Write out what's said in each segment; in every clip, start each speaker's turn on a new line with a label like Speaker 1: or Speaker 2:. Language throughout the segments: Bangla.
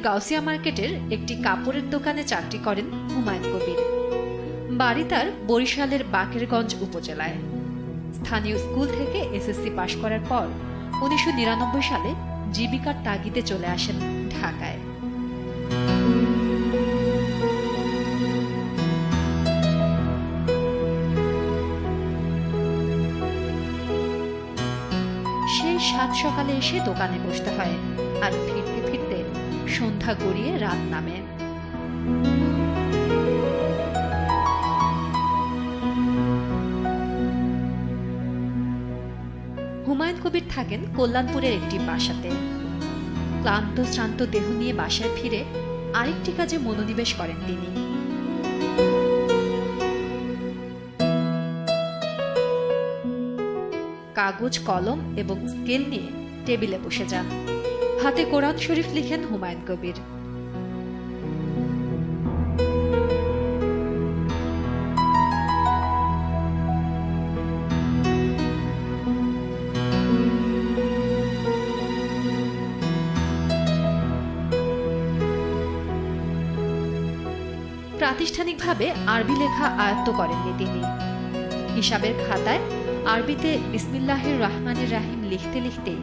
Speaker 1: গাউসিয়া মার্কেটের একটি কাপড়ের দোকানে চাকরি করেন হুমায়ুন কবির। বাড়ি তার বরিশালের বাকেরগঞ্জ উপজেলায়। স্থানীয় স্কুল থেকে এসএসসি পাশ করার পর ১৯৯৯ সালে জীবিকার তাগিদে চলে আসেন ঢাকায়। সেই সাত সকালে এসে দোকানে বসতে হয়, আর ফিরতে ফিরতে সন্ধ্যা গড়িয়ে রাত নামে। হুমায়ুন কবির থাকেন কল্যাণপুরের একটি বাসাতে। ক্লান্ত শ্রান্ত দেহ নিয়ে বাসায় ফিরে আরেকটি কাজে মনোনিবেশ করেন তিনি। কাগজ, কলম এবং স্কেল নিয়ে টেবিলে বসে যান। হাতে কোরআন শরীফ লিখেন হুমায়ুন কবির। প্রাতিষ্ঠানিকভাবে আরবি লেখা আয়ত্ত করেননি তিনি। হিসাবের খাতায় আরবিতে বিসমিল্লাহির রহমানির রাহিম লিখতে লিখতে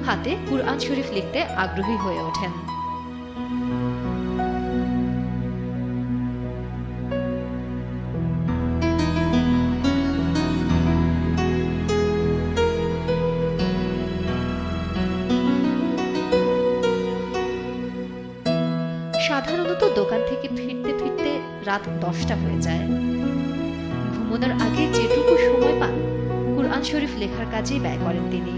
Speaker 1: হাতে কুরআন শরীফ লিখতে আগ্রহী হয়ে ওঠেন। সাধারণত দোকান থেকে ফিরতে ফিরতে রাত 10টা হয়ে যায়। ঘুমানোর আগে যেটুকু সময় পান কুরআন শরীফ লেখার কাজেই ব্যয় করেন তিনি।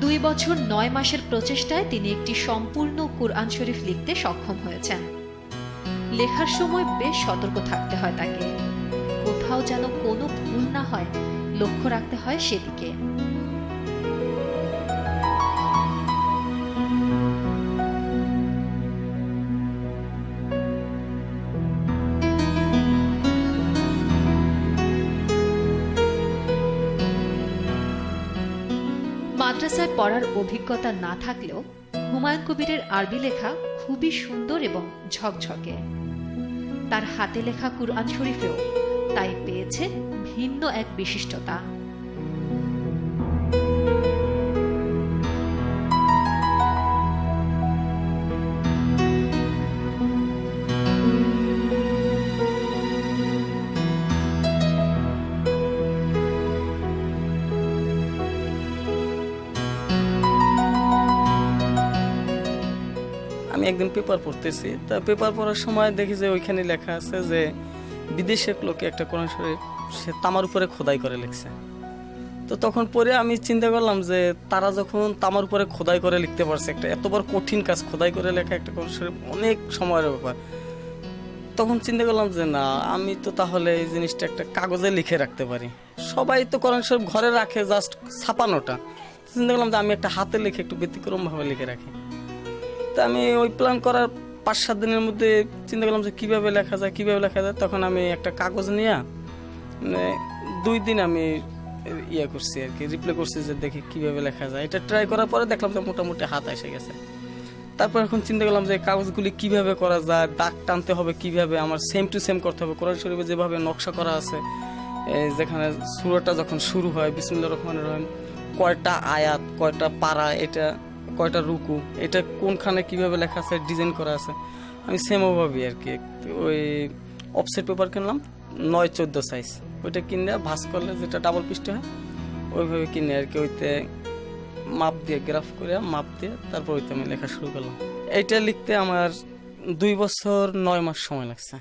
Speaker 1: দুই বছর 9 মাসের প্রচেষ্টায় তিনি একটি সম্পূর্ণ কুরআন শরীফ লিখতে সক্ষম হয়েছেন। লেখার সময় বেশ সতর্ক থাকতে হয় তাকে। কোথাও যেন কোনো ভুল না হয়, লক্ষ্য রাখতে হয় সেদিকে। মাদ্রাসায় পড়ার অভিজ্ঞতা না থাকলেও হুমায়ুন কবিরের আরবি লেখা খুবই সুন্দর এবং ঝকঝকে। তার হাতে লেখা কুরআন শরীফেও তাই পেয়েছে ভিন্ন এক বিশিষ্টতা।
Speaker 2: আমি একদিন পেপার পড়তেছি, তা পেপার পড়ার সময় দেখি যে ওইখানে লেখা আছে যে বিদেশের লোকে একটা কোরআন শরীফ সে তামার উপরে খোদাই করে লিখছে। তো তখন পরে আমি চিন্তা করলাম যে তারা যখন তামার উপরে খোদাই করে লিখতে পারছে, একটা এত বড় কঠিন কাজ খোদাই করে লেখা একটা কোরআন শরীফ অনেক সময়ের ব্যাপার। তখন চিন্তা করলাম যে না, আমি তো তাহলে এই জিনিসটা একটা কাগজে লিখে রাখতে পারি। সবাই তো কোরআন শরীফ ঘরে রাখে জাস্ট ছাপানোটা, চিন্তা করলাম যে আমি একটা হাতে লিখে একটু ব্যতিক্রমভাবে লিখে রাখি। তো আমি ওই প্ল্যান করার 5-7 দিনের মধ্যে চিন্তা করলাম যে কীভাবে লেখা যায়। তখন আমি একটা কাগজ নিয়ে 2 দিন আমি করছি আর কি, রিপ্লে করছি যে দেখি কীভাবে লেখা যায়। এটা ট্রাই করার পরে দেখলাম যে মোটামুটি হাত এসে গেছে। তারপর এখন চিন্তা করলাম যে কাগজগুলি কিভাবে করা যায়, দাগ টানতে হবে কিভাবে, আমার সেম টু সেম করতে হবে। কোরআন শরীফে যেভাবে নকশা করা আছে, যেখানে সূরাটা যখন শুরু হয় বিসমিল্লাহির রহমানির রহিম, কয়টা আয়াত, কয়টা পারা, এটা কয়টা রুকু, এটা কোনখানে কিভাবে লেখা আছে, ডিজাইন করা আছে, আমি সেম ওভাবেই আর কি ওই অফসেট পেপার কিনলাম 9-14 সাইজ। ওইটা কিনে ভাঁজ করলে যেটা ডাবল পিসটা হয় ওইভাবে কিনে আর কি, ওইতে মাপ দিয়ে গ্রাফ করে মাপ দিয়ে তারপর ওইতে আমি লেখা শুরু করলাম। এইটা লিখতে আমার 2 বছর 9 মাস সময় লাগছে।